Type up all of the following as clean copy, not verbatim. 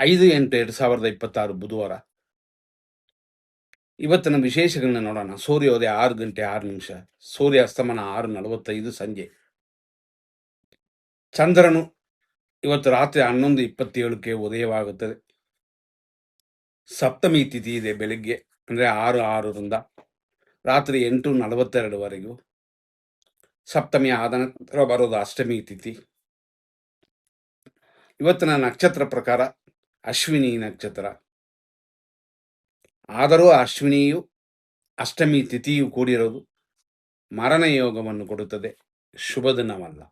5/8/2026 ಬುಧವಾರ. ಇವತ್ತಿನ ವಿಶೇಷಗಳನ್ನ ನೋಡೋಣ. ಸೂರ್ಯೋದಯ 6 ಗಂಟೆ 6 ನಿಮಿಷ, ಸೂರ್ಯ ಅಸ್ತಮನ 6:45 ಸಂಜೆ. ಚಂದ್ರನು ಇವತ್ತು ರಾತ್ರಿ 11:27ಕ್ಕೆ ಉದಯವಾಗುತ್ತದೆ. ಸಪ್ತಮಿ ತಿಥಿ ಇದೆ ಬೆಳಿಗ್ಗೆ, ಅಂದರೆ 6:06ರಿಂದ ರಾತ್ರಿ 8:42ವರೆಗೂ. ಸಪ್ತಮಿ ಆದ ನಂತರ ಬರೋದು ಅಷ್ಟಮಿ ತಿಥಿ. ಇವತ್ತಿನ ನಕ್ಷತ್ರ ಪ್ರಕಾರ ಅಶ್ವಿನಿ ನಕ್ಷತ್ರ. ಆದರೂ ಅಶ್ವಿನಿಯು ಅಷ್ಟಮಿ ತಿಥಿಯು ಕೂಡಿರೋದು ಮರಣ ಯೋಗವನ್ನು ಕೊಡುತ್ತದೆ, ಶುಭ ದಿನವಲ್ಲ.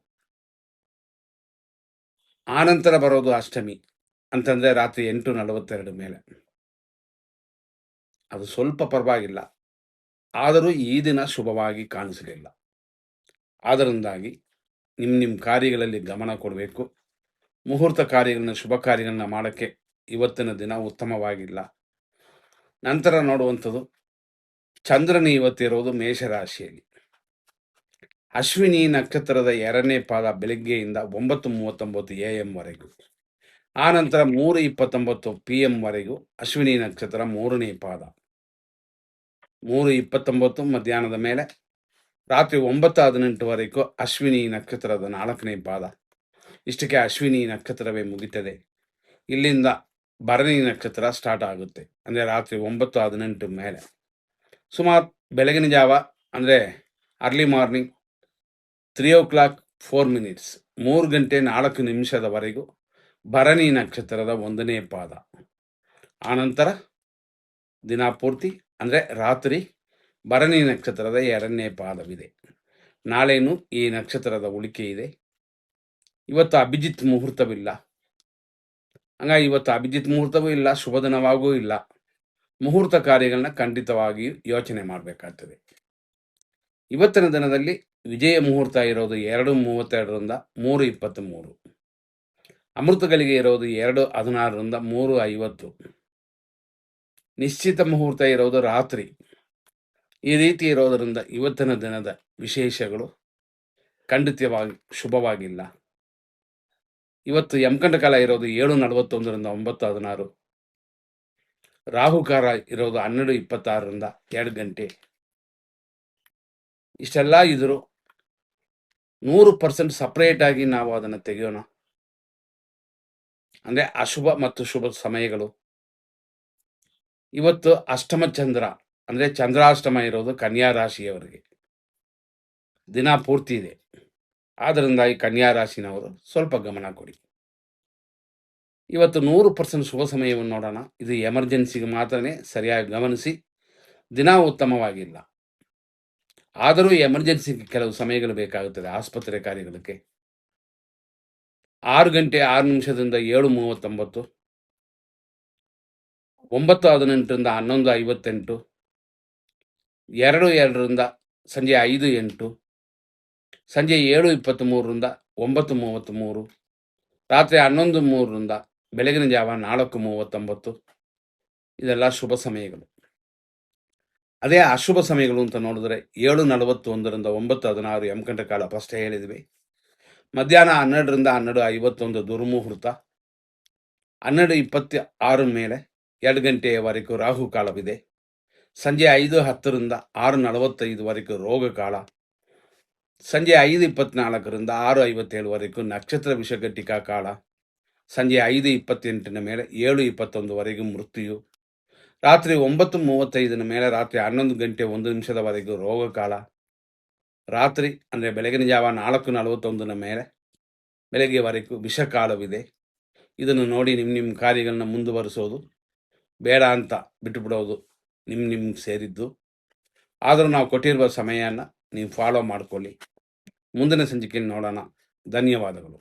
ಆನಂತರ ಬರೋದು ಅಷ್ಟಮಿ ಅಂತಂದರೆ ರಾತ್ರಿ 8:42 ಮೇಲೆ. ಅದು ಸ್ವಲ್ಪ ಪರವಾಗಿಲ್ಲ, ಆದರೂ ಈ ದಿನ ಶುಭವಾಗಿ ಕಾಣಿಸಲಿಲ್ಲ. ಆದ್ದರಿಂದಾಗಿ ನಿಮ್ಮ ಕಾರ್ಯಗಳಲ್ಲಿ ಗಮನ ಕೊಡಬೇಕು. ಮುಹೂರ್ತ ಕಾರ್ಯಗಳನ್ನ, ಶುಭ ಕಾರ್ಯಗಳನ್ನ ಮಾಡೋಕ್ಕೆ ಇವತ್ತಿನ ದಿನ ಉತ್ತಮವಾಗಿಲ್ಲ. ನಂತರ ನೋಡುವಂಥದ್ದು ಚಂದ್ರನ ಇವತ್ತಿರೋದು ಮೇಷರಾಶಿಯಲ್ಲಿ. ಅಶ್ವಿನಿ ನಕ್ಷತ್ರದ 2ನೇ ಪಾದ ಬೆಳಗ್ಗೆಯಿಂದ 9:39 AM ವರೆಗೂ. ಆ ನಂತರ 3:29 PM ವರೆಗೂ ಅಶ್ವಿನಿ ನಕ್ಷತ್ರ 3ನೇ ಪಾದ. 3:29 ಮಧ್ಯಾಹ್ನದ ಮೇಲೆ ರಾತ್ರಿ 9:18ವರೆಗೂ ಅಶ್ವಿನಿ ನಕ್ಷತ್ರದ 4ನೇ ಪಾದ. ಇಷ್ಟಕ್ಕೆ ಅಶ್ವಿನಿ ನಕ್ಷತ್ರವೇ ಮುಗಿತದೆ. ಇಲ್ಲಿಂದ ಭರಣಿ ನಕ್ಷತ್ರ ಸ್ಟಾರ್ಟ್ ಆಗುತ್ತೆ, ಅಂದರೆ ರಾತ್ರಿ 9:18 ಮೇಲೆ. ಸುಮಾರು ಬೆಳಗಿನ ಜಾವ, ಅಂದರೆ ಅರ್ಲಿ ಮಾರ್ನಿಂಗ್ 3:04 3 ಗಂಟೆ 4 ನಿಮಿಷದವರೆಗೂ ಭರಣಿ ನಕ್ಷತ್ರದ 1ನೇ ಪಾದ. ಆನಂತರ ದಿನ ಪೂರ್ತಿ, ಅಂದರೆ ರಾತ್ರಿ ಭರಣಿ ನಕ್ಷತ್ರದ 2ನೇ ಪಾದವಿದೆ. ನಾಳೆನೂ ಈ ನಕ್ಷತ್ರದ ಉಳಿಕೆ ಇದೆ. ಇವತ್ತು ಅಭಿಜಿತ್ ಮುಹೂರ್ತವಿಲ್ಲ, ಹಂಗಾಗಿ ಇವತ್ತು ಅಭಿಜಿತ್ ಮುಹೂರ್ತವೂ ಇಲ್ಲ, ಶುಭ ದಿನವಾಗೂ ಇಲ್ಲ. ಮುಹೂರ್ತ ಕಾರ್ಯಗಳನ್ನ ಖಂಡಿತವಾಗಿಯೂ ಯೋಚನೆ ಮಾಡಬೇಕಾಗ್ತದೆ. ಇವತ್ತಿನ ದಿನದಲ್ಲಿ ವಿಜಯ ಮುಹೂರ್ತ ಇರೋದು 2:32ರಿಂದ 3:23. ಅಮೃತಗಳಿಗೆ ಇರೋದು 2:16ರಿಂದ 3:50. ನಿಶ್ಚಿತ ಮುಹೂರ್ತ ಇರೋದು ರಾತ್ರಿ. ಈ ರೀತಿ ಇರೋದರಿಂದ ಇವತ್ತಿನ ದಿನದ ವಿಶೇಷಗಳು ಖಂಡಿತವಾಗಿ ಶುಭವಾಗಿಲ್ಲ. ಇವತ್ತು ಯಮಕಂಠಕಾಲ ಇರೋದು 7:41ರಿಂದ 9:16. ರಾಹುಕಾಲ ಇರೋದು 12:26ರಿಂದ 2 ಗಂಟೆ. ಇಷ್ಟೆಲ್ಲ ಇದ್ರು 100% ಸಪ್ರೇಟ್ ಆಗಿ ನಾವು ಅದನ್ನು ತೆಗೆಯೋಣ. ಅಂದರೆ ಅಶುಭ ಮತ್ತು ಶುಭ ಸಮಯಗಳು. ಇವತ್ತು ಅಷ್ಟಮ ಚಂದ್ರ, ಅಂದರೆ ಚಂದ್ರಾಷ್ಟಮ ಇರೋದು ಕನ್ಯಾ ರಾಶಿಯವರಿಗೆ ದಿನ ಪೂರ್ತಿ ಇದೆ. ಆದ್ದರಿಂದ ಈ ಕನ್ಯಾ ರಾಶಿನವರು ಸ್ವಲ್ಪ ಗಮನ ಕೊಡಿ. ಇವತ್ತು 100% ಶುಭ ಸಮಯವನ್ನು ನೋಡೋಣ. ಇದು ಎಮರ್ಜೆನ್ಸಿಗೆ ಮಾತ್ರನೇ ಸರಿಯಾಗಿ ಗಮನಿಸಿ. ದಿನ ಉತ್ತಮವಾಗಿಲ್ಲ, ಆದರೂ ಎಮರ್ಜೆನ್ಸಿಗೆ ಕೆಲವು ಸಮಯಗಳು ಬೇಕಾಗುತ್ತದೆ ಆಸ್ಪತ್ರೆ ಕಾರ್ಯಗಳಿಗೆ. 6 ಗಂಟೆ 6 ನಿಮಿಷದಿಂದ 7:39, 9:18ರಿಂದ 11:58, 2:02ರಿಂದ ಸಂಜೆ 5:08, ಸಂಜೆ 7:23ರಿಂದ 9:33, ರಾತ್ರಿ 11:03ರಿಂದ ಬೆಳಗಿನ ಜಾವ 4:39. ಇದೆಲ್ಲ ಶುಭ ಸಮಯಗಳು. ಅದೇ ಅಶುಭ ಸಮಯಗಳು ಅಂತ ನೋಡಿದ್ರೆ 7:41ರಿಂದ 9:16 ಯಮಕಂಠ ಕಾಲ ಫಸ್ಟ್ ಹೇಳಿದ್ವಿ. ಮಧ್ಯಾಹ್ನ 12ರಿಂದ 12:51 ದುರ್ಮುಹೂರ್ತ. 12:26 ಮೇಲೆ 2 ಗಂಟೆಯವರೆಗೂ ರಾಹು ಕಾಲವಿದೆ. ಸಂಜೆ 5:10ರಿಂದ 6:45ವರೆಗೂ ರೋಗ ಕಾಲ. ಸಂಜೆ 5:24ರಿಂದ 6:57ವರೆಗೂ ನಕ್ಷತ್ರ ವಿಷಘಟಿಕಾ ಕಾಲ. ಸಂಜೆ 5:28 ಮೇಲೆ 7:21ವರೆಗೂ ಮೃತ್ಯು. ರಾತ್ರಿ 9:35 ಮೇಲೆ ರಾತ್ರಿ 11 ಗಂಟೆ 1 ನಿಮಿಷದವರೆಗೂ ರೋಗ ಕಾಲ. ರಾತ್ರಿ ಅಂದರೆ ಬೆಳಗಿನ ಜಾವ 4:41 ಮೇಲೆ ಬೆಳಗ್ಗೆವರೆಗೂ ವಿಷಕಾಲವಿದೆ. ಇದನ್ನು ನೋಡಿ ನಿಮ್ಮ ಕಾರ್ಯಗಳನ್ನ ಮುಂದುವರಿಸೋದು, ಬೇಡ ಅಂತ ಬಿಟ್ಟುಬಿಡೋದು ನಿಮ್ಗೆ ಸೇರಿದ್ದು. ಆದರೂ ನಾವು ಕೊಟ್ಟಿರುವ ಸಮಯನ ನೀವು ಫಾಲೋ ಮಾಡ್ಕೊಳ್ಳಿ. ಮುಂದಿನ ಸಂಚಿಕೆಯಲ್ಲಿ ನೋಡೋಣ. ಧನ್ಯವಾದಗಳು.